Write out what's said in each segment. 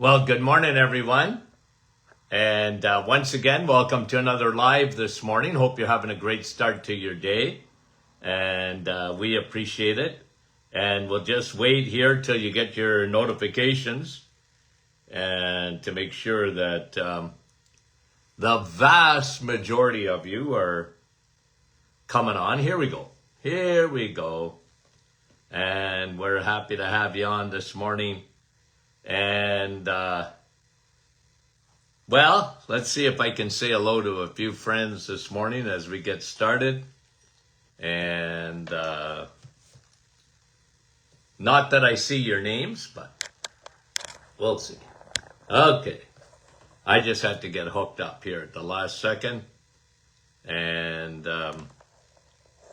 Well, good morning, everyone. And once again, welcome to another live this morning. Hope you're having a great start to your day. And we appreciate it. And we'll just wait here till you get your notifications and to make sure that the vast majority of you are coming on. Here we go. Here we go. And we're happy to have you on this morning. And, well, let's see if I can say hello to a few friends this morning as we get started. And, not that I see your names, but we'll see. Okay. I just had to get hooked up here at the last second. And,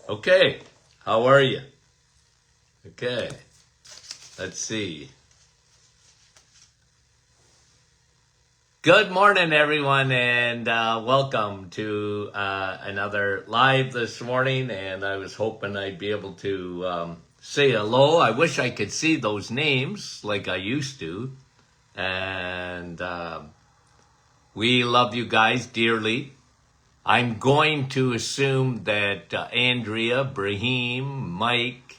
okay. How are you? Okay. Let's see. Good morning, everyone, and welcome to another live this morning. And I was hoping I'd be able to say hello. I wish I could see those names like I used to. And we love you guys dearly. I'm going to assume that Andrea, Brahim, Mike,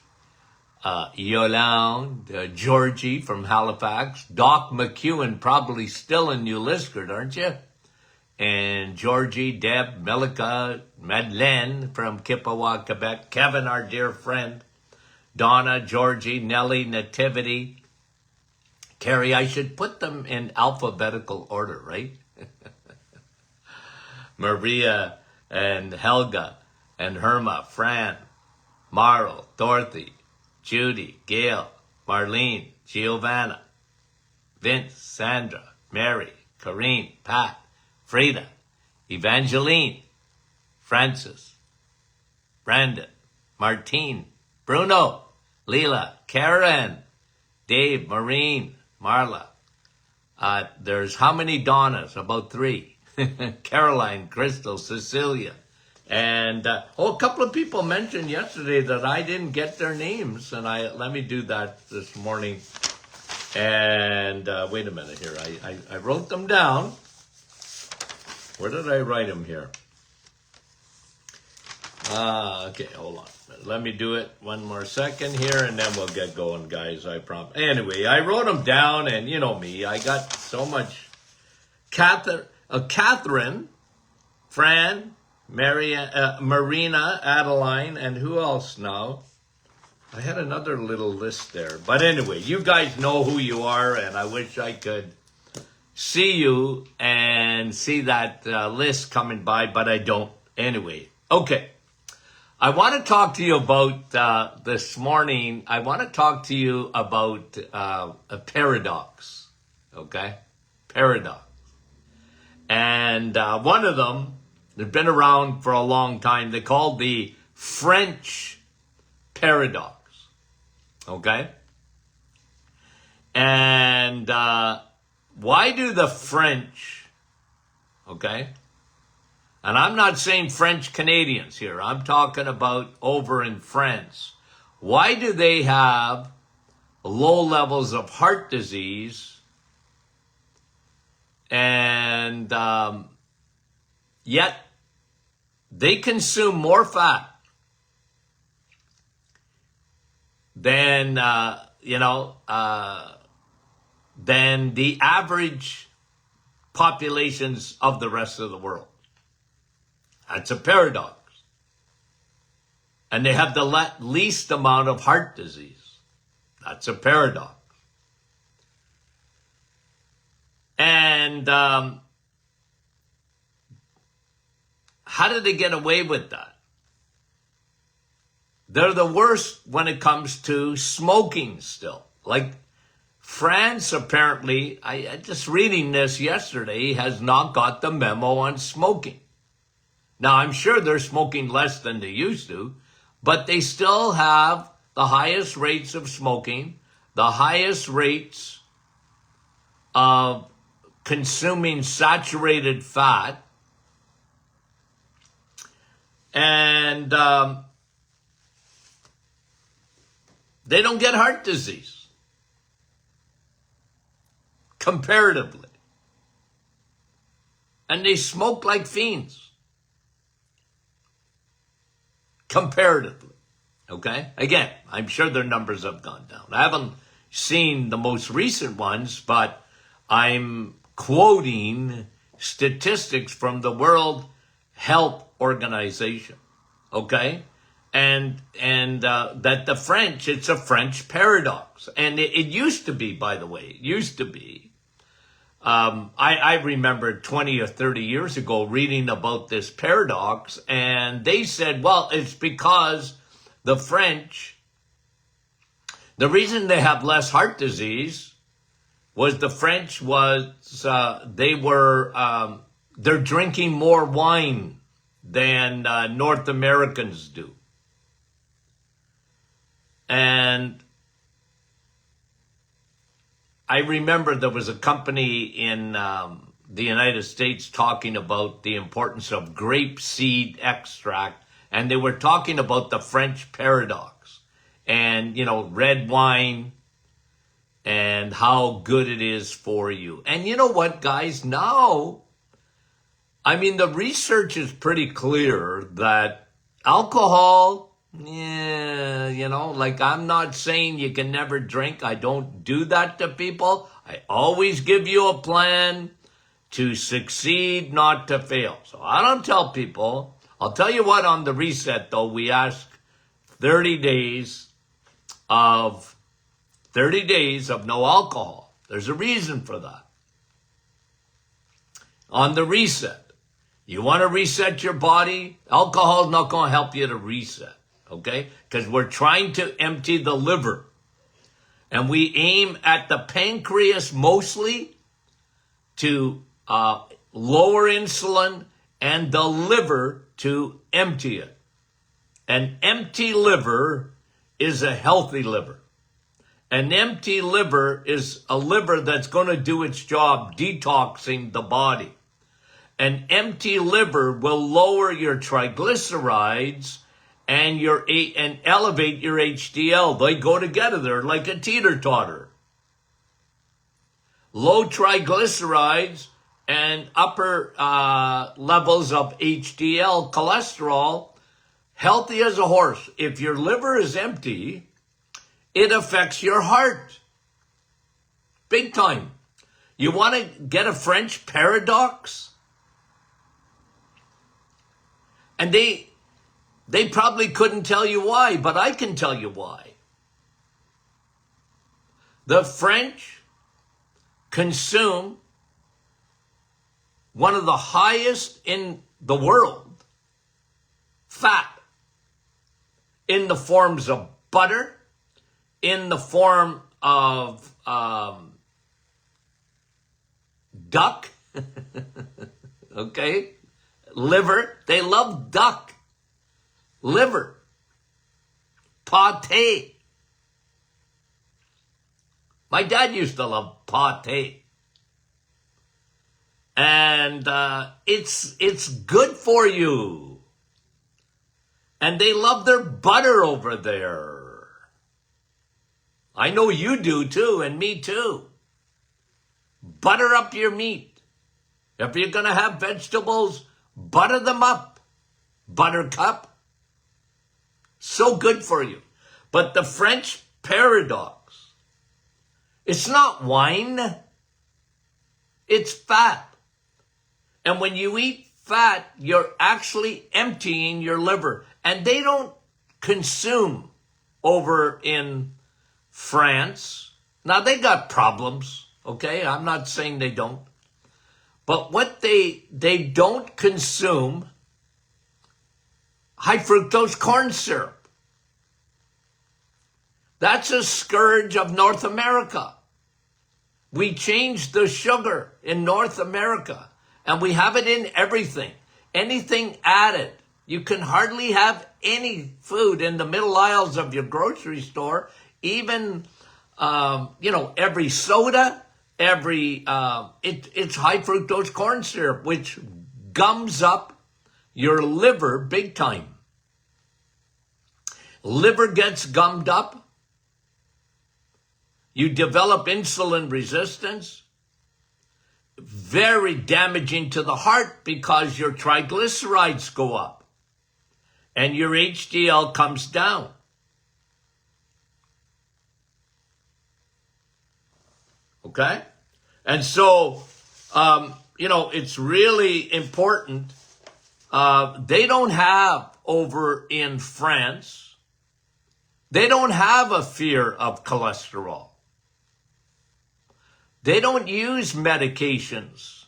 Yolande, Georgie from Halifax, Doc McEwen, probably still in New Liskeard, aren't you? And Georgie, Deb, Melika, Madeleine from Kippawa, Quebec, Kevin, our dear friend, Donna, Georgie, Nellie, Nativity, Carrie. I should put them in alphabetical order, right? Maria and Helga and Herma, Fran, Marl, Dorothy, Judy, Gail, Marlene, Giovanna, Vince, Sandra, Mary, Corrine, Pat, Frida, Evangeline, Francis, Brandon, Martine, Bruno, Leela, Karen, Dave, Maureen, Marla. There's how many Donnas? About 3. Caroline, Crystal, Cecilia. And a couple of people mentioned yesterday that I didn't get their names, and let me do that this morning. And wait a minute here, I wrote them down. Where did I write them here? Okay, hold on. Let me do it one more second here, and then we'll get going, guys. I promise. Anyway, I wrote them down, and you know me, I got so much. Catherine, Fran, Marina, Adeline, and who else now? I had another little list there. But anyway, you guys know who you are, and I wish I could see you and see that list coming by, but I don't. Anyway, okay. I want to talk to you about this morning. I want to talk to you about a paradox, okay? Paradox. And one of them, they've been around for a long time. They're called the French paradox. Okay? And why do the French, okay? And I'm not saying French Canadians here. I'm talking about over in France. Why do they have low levels of heart disease and yet they consume more fat than, than the average populations of the rest of the world? That's a paradox. And they have the least amount of heart disease. That's a paradox. And how did they get away with that? They're the worst when it comes to smoking still. Like France, apparently, I just reading this yesterday, has not got the memo on smoking. Now, I'm sure they're smoking less than they used to, but they still have the highest rates of smoking, the highest rates of consuming saturated fat, and they don't get heart disease. comparatively. And they smoke like fiends, comparatively. Okay? Again, I'm sure their numbers have gone down. I haven't seen the most recent ones, but I'm quoting statistics from the World Health Organization. Okay? And that the French, it's a French paradox. And it used to be, by the way, it used to be. I remember 20 or 30 years ago reading about this paradox, and they said, well, it's because the French, the reason they have less heart disease was the French they're drinking more wine than North Americans do. And I remember there was a company in the United States talking about the importance of grape seed extract, and they were talking about the French paradox and, red wine and how good it is for you. And you know what, guys? Now, the research is pretty clear that alcohol, I'm not saying you can never drink. I don't do that to people. I always give you a plan to succeed, not to fail. So I don't tell people. I'll tell you what, on the reset, though, we ask 30 days of no alcohol. There's a reason for that. On the reset, you want to reset your body? Alcohol is not going to help you to reset. Okay? Because we're trying to empty the liver. And we aim at the pancreas mostly to lower insulin and the liver to empty it. An empty liver is a healthy liver. An empty liver is a liver that's going to do its job detoxing the body. An empty liver will lower your triglycerides and elevate your HDL. They go together. They're like a teeter-totter. Low triglycerides and upper levels of HDL cholesterol, healthy as a horse. If your liver is empty, it affects your heart. Big time. You want to get a French paradox? And they probably couldn't tell you why, but I can tell you why. The French consume one of the highest in the world fat in the forms of butter, in the form of duck, okay, liver. They love duck. Liver, pate. My dad used to love pate. And it's good for you. And they love their butter over there. I know you do too, and me too. Butter up your meat. If you're going to have vegetables, butter them up. Buttercup. So good for you. But the French paradox, it's not wine, it's fat. And when you eat fat, you're actually emptying your liver. And they don't consume over in France. Now, they got problems, okay? I'm not saying they don't. But what they don't consume high fructose corn syrup. That's a scourge of North America. We changed the sugar in North America, and we have it in everything. Anything added. You can hardly have any food in the middle aisles of your grocery store. Even, every soda, it's high fructose corn syrup, which gums up your liver big time. Liver gets gummed up. You develop insulin resistance. very damaging to the heart because your triglycerides go up and your HDL comes down. Okay? And so, it's really important. They don't have over in France, they don't have a fear of cholesterol. They don't use medications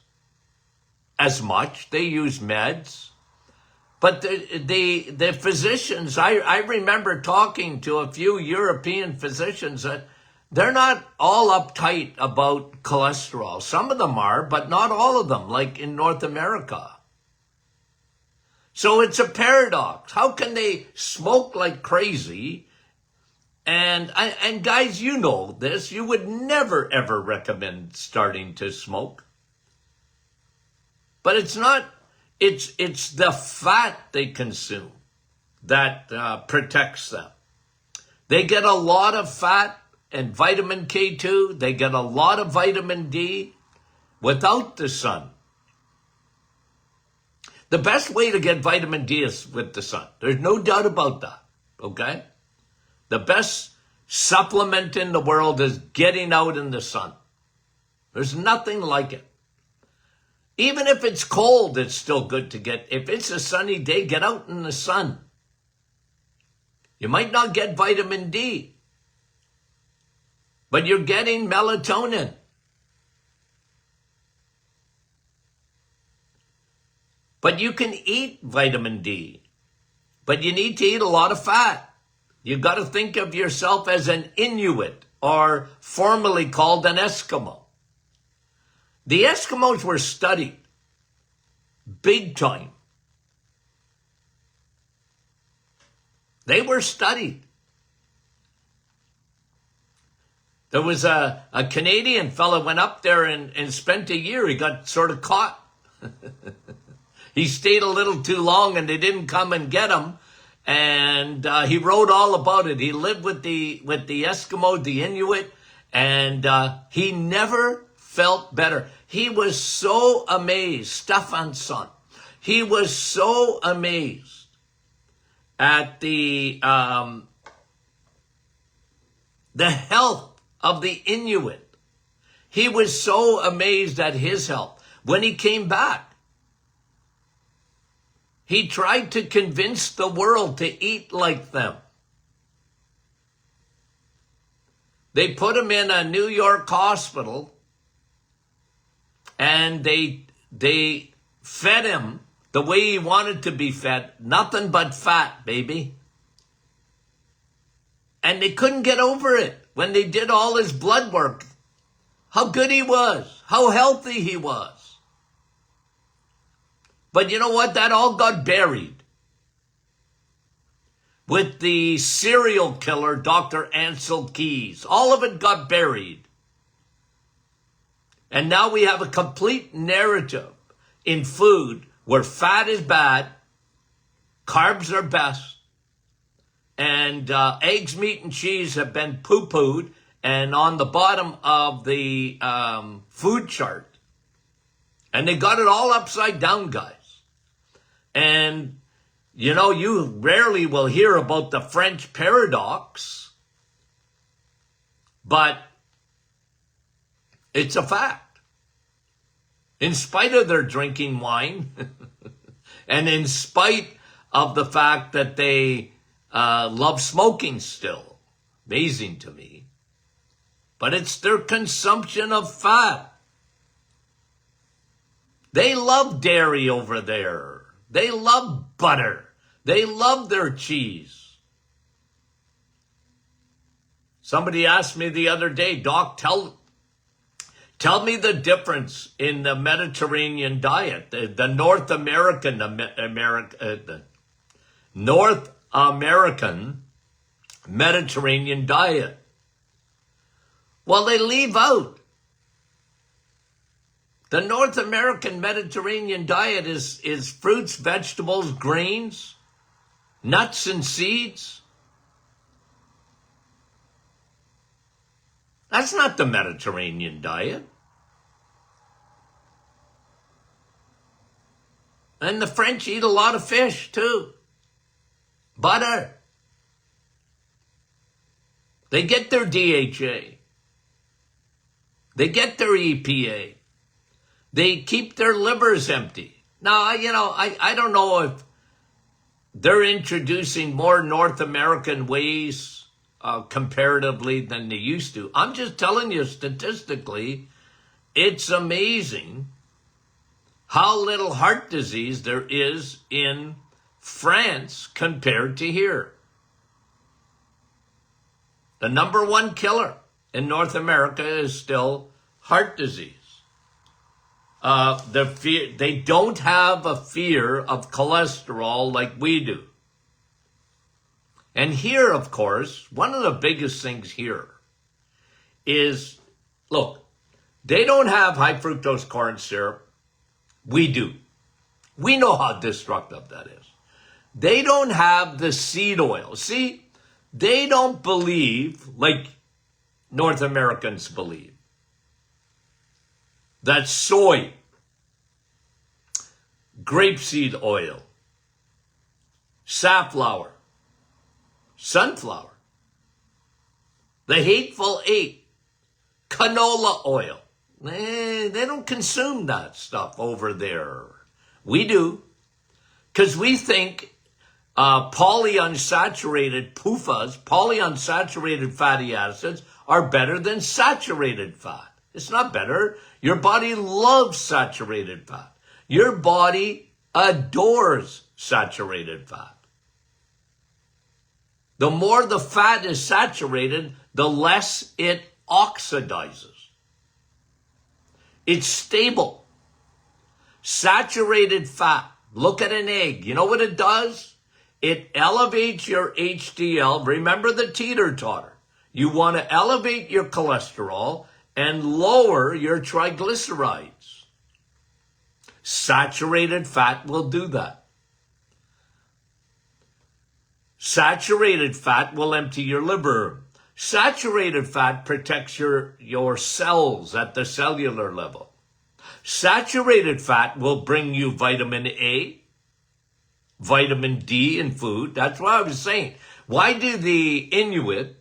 as much. They use meds. But the physicians, I remember talking to a few European physicians that they're not all uptight about cholesterol. Some of them are, but not all of them, like in North America. So it's a paradox. How can they smoke like crazy? And guys, you know this. You would never, ever recommend starting to smoke. But it's not, it's the fat they consume that protects them. They get a lot of fat and vitamin K2. They get a lot of vitamin D without the sun. The best way to get vitamin D is with the sun. There's no doubt about that, okay? The best supplement in the world is getting out in the sun. There's nothing like it. Even if it's cold, it's still good to get. If it's a sunny day, get out in the sun. You might not get vitamin D, but you're getting melatonin. But you can eat vitamin D, but you need to eat a lot of fat. You've got to think of yourself as an Inuit, or formerly called an Eskimo. The Eskimos were studied big time. They were studied. There was a Canadian fellow went up there and spent a year. He got sort of caught. He stayed a little too long and they didn't come and get him. And he wrote all about it. He lived with the Eskimo, the Inuit, and he never felt better. He was so amazed, Stefansson. He was so amazed at the health of the Inuit. He was so amazed at his health. When he came back, he tried to convince the world to eat like them. They put him in a New York hospital and they fed him the way he wanted to be fed. Nothing but fat, baby. And they couldn't get over it when they did all his blood work. How good he was, how healthy he was. But you know what? That all got buried with the serial killer, Dr. Ancel Keys. All of it got buried. And now we have a complete narrative in food where fat is bad, carbs are best, and eggs, meat, and cheese have been poo-pooed and on the bottom of the food chart. And they got it all upside down, guys. And, you rarely will hear about the French paradox, but it's a fact. In spite of their drinking wine, and in spite of the fact that they love smoking still, amazing to me, but it's their consumption of fat. They love dairy over there. They love butter. They love their cheese. Somebody asked me the other day, Doc, tell me the difference in the Mediterranean diet, the North American Mediterranean diet. Well, they leave out. The North American Mediterranean diet is fruits, vegetables, grains, nuts, and seeds. That's not the Mediterranean diet. And the French eat a lot of fish too. Butter. They get their DHA. They get their EPA. They keep their livers empty. Now, I don't know if they're introducing more North American ways comparatively than they used to. I'm just telling you statistically, it's amazing how little heart disease there is in France compared to here. The number one killer in North America is still heart disease. They don't have a fear of cholesterol like we do. And here, of course, one of the biggest things here is, look, they don't have high fructose corn syrup. We do. We know how destructive that is. They don't have the seed oil. See, they don't believe, like North Americans believe, that soy, grapeseed oil, safflower, sunflower, the hateful eight, canola oil. They don't consume that stuff over there. We do. Because we think polyunsaturated PUFAs, polyunsaturated fatty acids, are better than saturated fat. It's not better. Your body loves saturated fat. Your body adores saturated fat. The more the fat is saturated, the less it oxidizes. It's stable. Saturated fat. Look at an egg. You know what it does? It elevates your HDL. Remember the teeter-totter. You want to elevate your cholesterol and lower your triglycerides. Saturated fat will do that. Saturated fat will empty your liver. Saturated fat protects your cells at the cellular level. Saturated fat will bring you vitamin A, vitamin D in food. That's what I was saying. Why do the Inuit,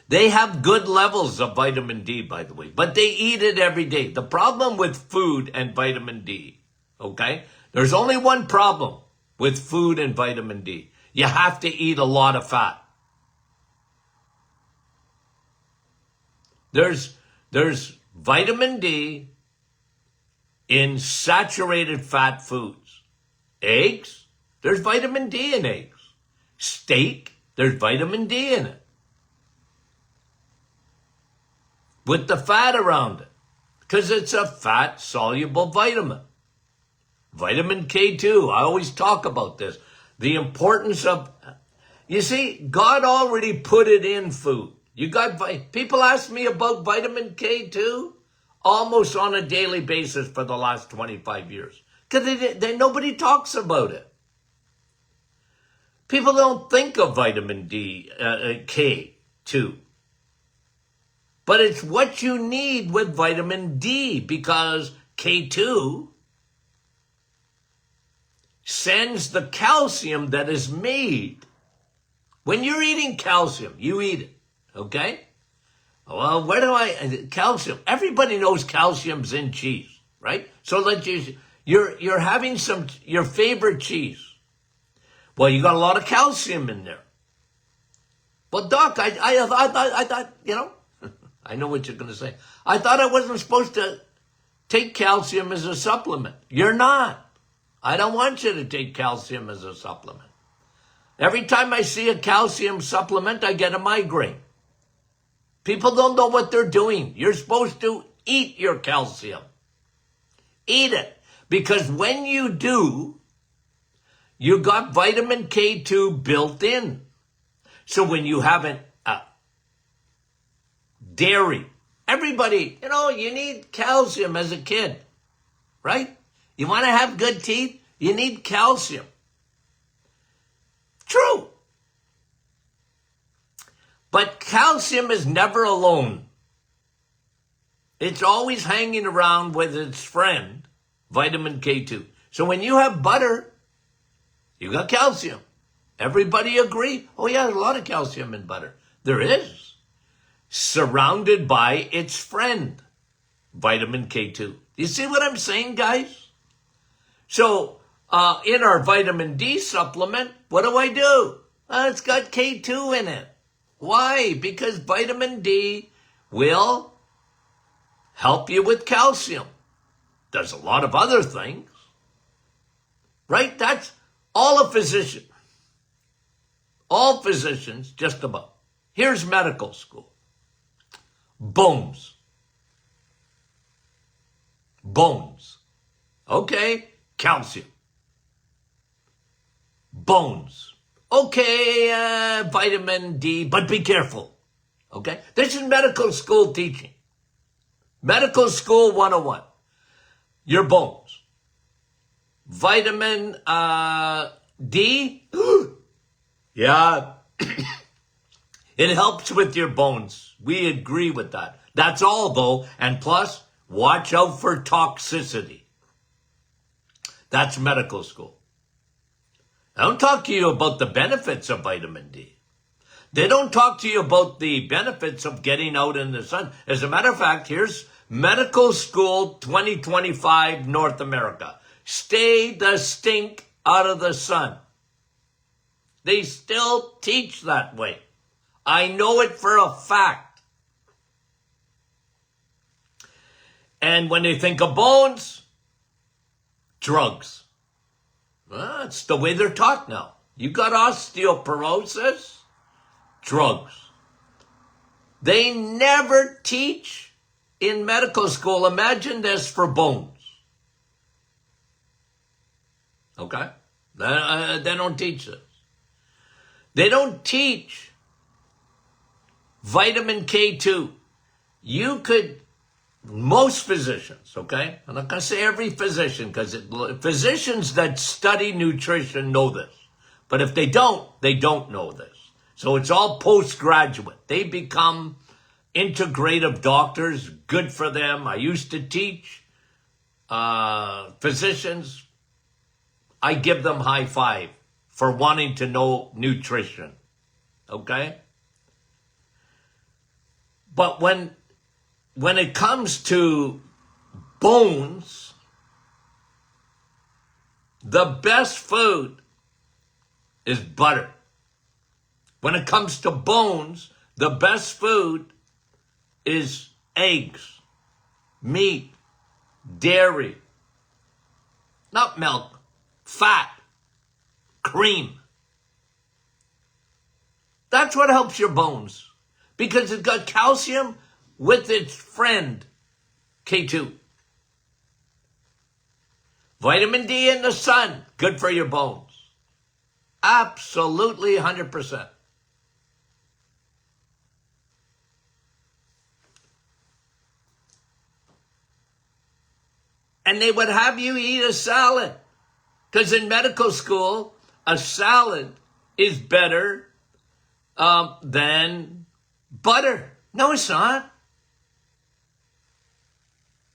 they have good levels of vitamin D, by the way, but they eat it every day. The problem with food and vitamin D, okay? There's only one problem with food and vitamin D. You have to eat a lot of fat. There's vitamin D in saturated fat foods. Eggs, there's vitamin D in eggs. Steak, there's vitamin D in it. With the fat around it. Because it's a fat-soluble vitamin. Vitamin K2, I always talk about this. The importance of, you see, God already put it in food. People ask me about vitamin K2 almost on a daily basis for the last 25 years. Because nobody talks about it. People don't think of vitamin K2. But it's what you need with vitamin D, because K2 sends the calcium that is made. When you're eating calcium, you eat it, okay? Well, calcium? Everybody knows calcium's in cheese, right? So you're having your favorite cheese. Well, you got a lot of calcium in there. Well, Doc, I thought, I know what you're going to say. I thought I wasn't supposed to take calcium as a supplement. You're not. I don't want you to take calcium as a supplement. Every time I see a calcium supplement, I get a migraine. People don't know what they're doing. You're supposed to eat your calcium. Eat it. Because when you do, you got vitamin K2 built in. So when you have dairy, everybody, you need calcium as a kid, right? You want to have good teeth? You need calcium. True. But calcium is never alone. It's always hanging around with its friend, vitamin K2. So when you have butter, you got calcium. Everybody agree? Oh yeah, there's a lot of calcium in butter. There is. Surrounded by its friend, vitamin K2. You see what I'm saying, guys? So in our vitamin D supplement, what do? It's got K2 in it. Why? Because vitamin D will help you with calcium. There's a lot of other things, right? That's all a physician. All physicians, just about. Here's medical school. Bones. Bones. Okay, calcium. Bones. Okay, vitamin D, but be careful. Okay? This is medical school teaching. Medical school 101. Your bones. Vitamin D. Yeah. It helps with your bones. We agree with that. That's all though. And plus, watch out for toxicity. That's medical school. I don't talk to you about the benefits of vitamin D. They don't talk to you about the benefits of getting out in the sun. As a matter of fact, here's Medical School 2025 North America. Stay the stink out of the sun. They still teach that way. I know it for a fact. And when they think of bones, drugs. Well, it's the way they're taught now. You got osteoporosis, drugs. They never teach in medical school. Imagine this for bones. Okay? They don't teach this. They don't teach vitamin K2. You could, most physicians, okay? I'm not going to say every physician, because physicians that study nutrition know this. But if they don't know this. So it's all postgraduate. They become integrative doctors. Good for them. I used to teach physicians. I give them high five for wanting to know nutrition. Okay? But when it comes to bones, the best food is butter. When it comes to bones, the best food is eggs, meat, dairy, not milk, fat, cream. That's what helps your bones, because it's got calcium with its friend, K2. Vitamin D in the sun, good for your bones. Absolutely 100%. And they would have you eat a salad. Because in medical school, a salad is better than butter. No, it's not.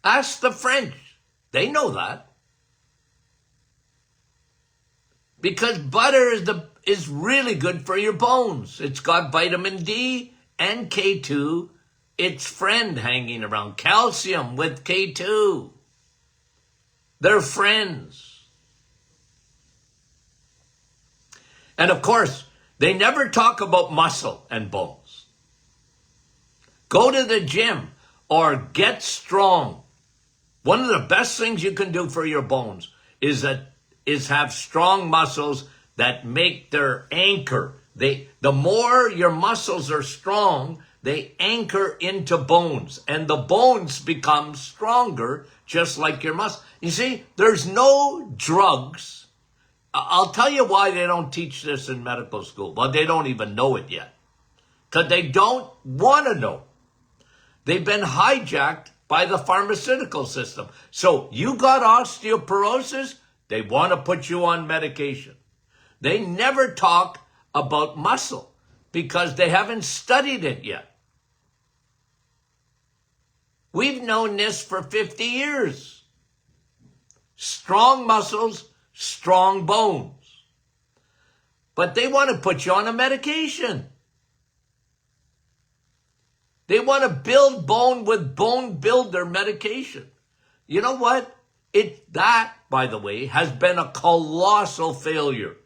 Ask the French. They know that. Because butter is really good for your bones. It's got vitamin D and K2, its friend hanging around. Calcium with K2. They're friends. And of course, they never talk about muscle and bones. Go to the gym or get strong. One of the best things you can do for your bones is have strong muscles that make their anchor. The more your muscles are strong, they anchor into bones, and the bones become stronger, just like your muscle. You see, there's no drugs. I'll tell you why they don't teach this in medical school. Well, they don't even know it yet, because they don't want to know. They've been hijacked by the pharmaceutical system. So you got osteoporosis, they want to put you on medication. They never talk about muscle because they haven't studied it yet. We've known this for 50 years. Strong muscles, strong bones. But they want to put you on a medication. They want to build bone with bone builder medication. You know what? That, by the way, has been a colossal failure.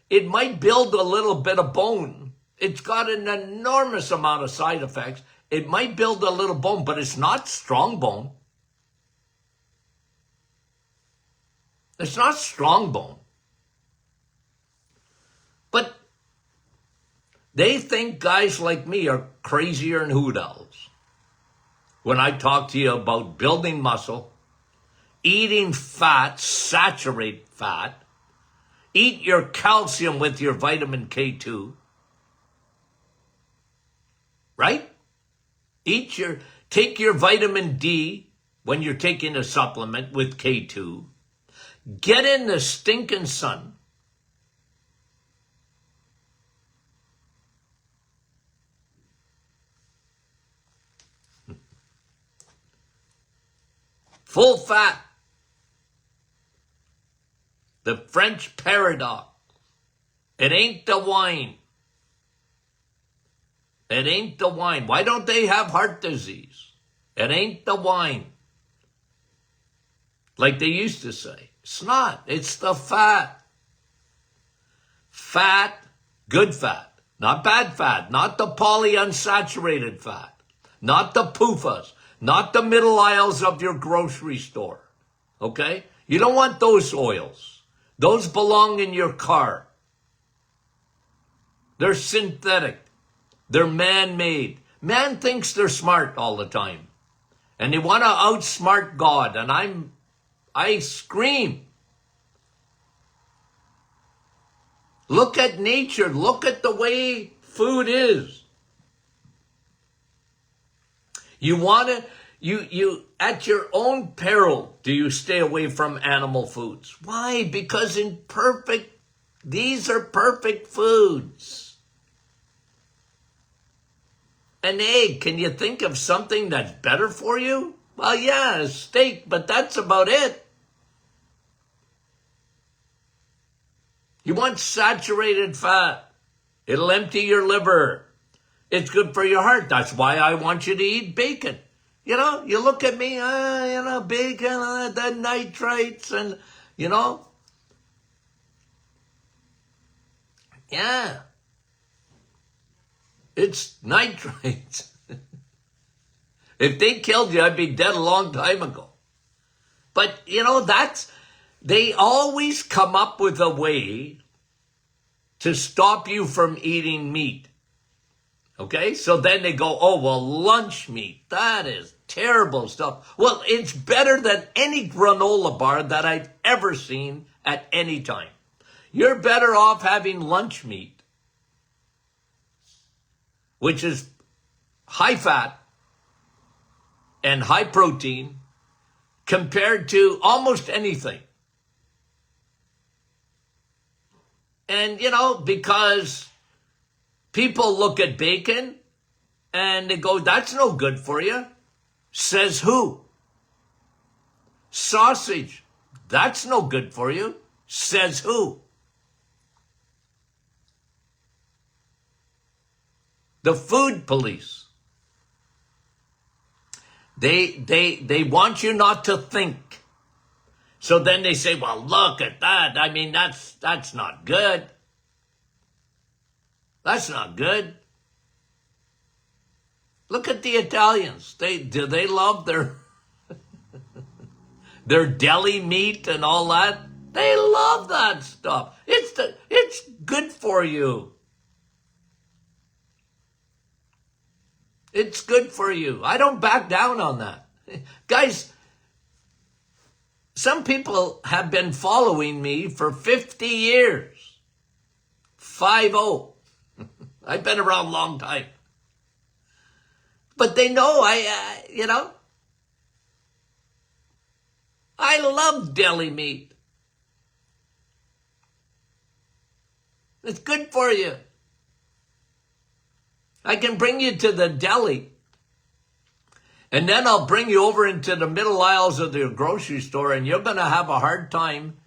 It might build a little bit of bone. It's got an enormous amount of side effects. It might build a little bone, but it's not strong bone. It's not strong bone. But they think guys like me are crazier than hoot owls. When I talk to you about building muscle, eating fat, saturate fat, eat your calcium with your vitamin K2, right? Take your vitamin D when you're taking a supplement with K2. Get in the stinking sun. Full fat. The French paradox. It ain't the wine. It ain't the wine. Why don't they have heart disease? It ain't the wine. Like they used to say. It's not. It's the fat. Fat, good fat. Not bad fat. Not the polyunsaturated fat. Not the PUFAs. Not the middle aisles of your grocery store. Okay? You don't want those oils. Those belong in your car. They're synthetic. They're man-made. Man thinks they're smart all the time. And they want to outsmart God. And I scream. Look at nature. Look at the way food is. You want to, you at your own peril, do you stay away from animal foods? Why? Because these are perfect foods. An egg, can you think of something that's better for you? Well, yeah, a steak, but that's about it. You want saturated fat. It'll empty your liver. It's good for your heart. That's why I want you to eat bacon. You know, you look at me, bacon, the nitrates, and, yeah. It's nitrates. If they killed you, I'd be dead a long time ago. But, they always come up with a way to stop you from eating meat. Okay? So then they go, oh, well, lunch meat, that is terrible stuff. Well, it's better than any granola bar that I've ever seen at any time. You're better off having lunch meat, which is high fat and high protein compared to almost anything. And, because people look at bacon and they go, that's no good for you. Says who? Sausage, that's no good for you. Says who? The food police. They want you not to think. So then they say, well, look at that. I mean, that's not good. That's not good. Look at the Italians. Do they love their deli meat and all that? They love that stuff. It's good for you. It's good for you. I don't back down on that. Guys, some people have been following me for 50 years. 50. I've been around a long time. But they know I love deli meat. It's good for you. I can bring you to the deli And then I'll bring you over into the middle aisles of the grocery store, and you're going to have a hard time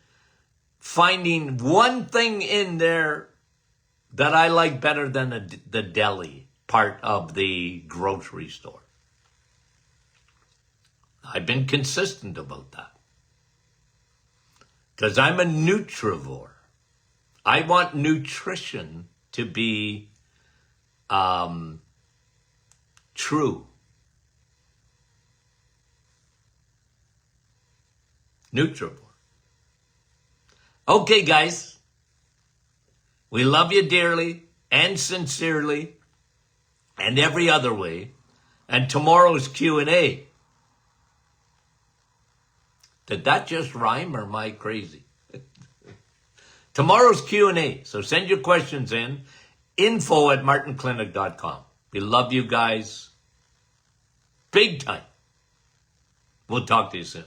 finding one thing in there that I like better than the deli part of the grocery store. I've been consistent about that. Because I'm a nutrivore. I want nutrition to be true. Nutrivore. Okay, guys. We love you dearly and sincerely and every other way. And tomorrow's Q&A. Did that just rhyme or am I crazy? Tomorrow's Q&A. So send your questions in. info@martinclinic.com. We love you guys. Big time. We'll talk to you soon.